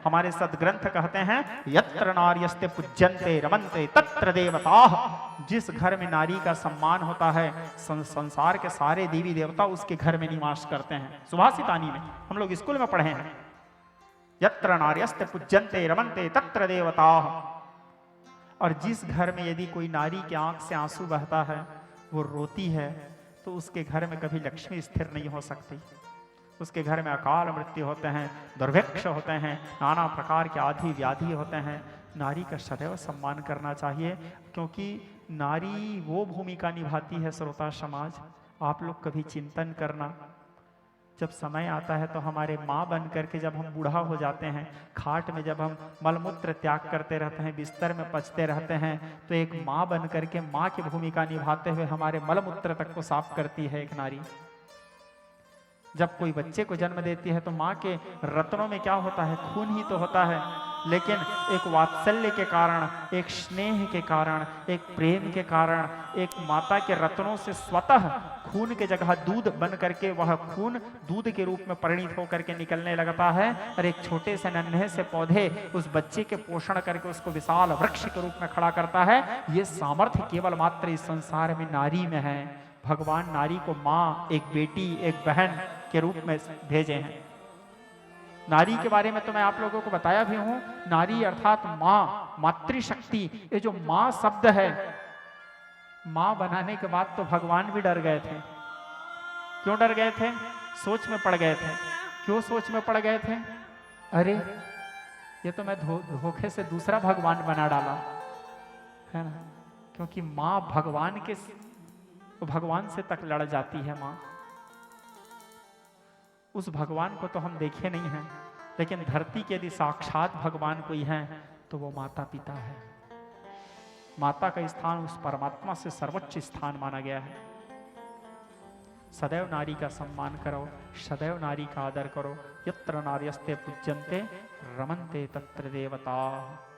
हमारे सदग्रंथ कहते हैं यत्र नार्यस्ते पूज्यन्ते रमन्ते तत्र देवताः। जिस घर में नारी का सम्मान होता है संसार के सारे देवी देवता उसके घर में निवास करते हैं। सुभाषितानी में हम लोग स्कूल में पढ़े हैं, यत्र नार्यस्ते पूज्यन्ते रमन्ते तत्र देवताः। और जिस घर में यदि कोई नारी की आंख से आंसू बहता है, वो रोती है, तो उसके घर में कभी लक्ष्मी स्थिर नहीं हो सकती। उसके घर में अकाल मृत्यु होते हैं, दुर्भिक्ष होते हैं, नाना प्रकार के आदि व्याधि होते हैं। नारी का सदैव सम्मान करना चाहिए, क्योंकि नारी वो भूमिका निभाती है। श्रोता समाज, आप लोग कभी चिंतन करना, जब समय आता है तो हमारे माँ बन करके जब हम बूढ़ा हो जाते हैं, खाट में जब हम मलमूत्र त्याग करते रहते हैं, बिस्तर में पचते रहते हैं, तो एक माँ बन करके माँ की भूमिका निभाते हुए हमारे मलमूत्र तक को साफ करती है एक नारी। जब कोई बच्चे को जन्म देती है तो माँ के रत्नों में क्या होता है? खून ही तो होता है। लेकिन एक वात्सल्य के कारण, एक स्नेह के कारण, एक प्रेम के कारण, एक माता के रत्नों से स्वतः खून के जगह दूध बन करके वह खून दूध के रूप में परिणित होकर के निकलने लगता है, और एक छोटे से नन्हे से पौधे उस बच्चे के पोषण करके उसको विशाल वृक्ष के रूप में खड़ा करता है। ये सामर्थ्य केवल मात्र इस संसार में नारी में है। भगवान नारी को माँ, एक बेटी, एक बहन के रूप में भेजे हैं। नारी के बारे में तो मैं आप लोगों को बताया भी हूं। नारी अर्थात माँ, मातृशक्ति। ये जो माँ शब्द है, माँ बनाने के बाद तो भगवान भी डर गए थे। क्यों डर गए थे? सोच में पड़ गए थे। क्यों सोच में पड़ गए थे? अरे ये तो मैं धोखे से दूसरा भगवान बना डाला है ना। क्योंकि माँ भगवान से तक लड़ जाती है। माँ, उस भगवान को तो हम देखे नहीं हैं, लेकिन धरती के यदि साक्षात भगवान कोई है तो वो माता पिता है। माता का स्थान उस परमात्मा से सर्वोच्च स्थान माना गया है। सदैव नारी का सम्मान करो, सदैव नारी का आदर करो। यत्र नार्यस्ते पूज्यन्ते रमन्ते तत्र देवताः।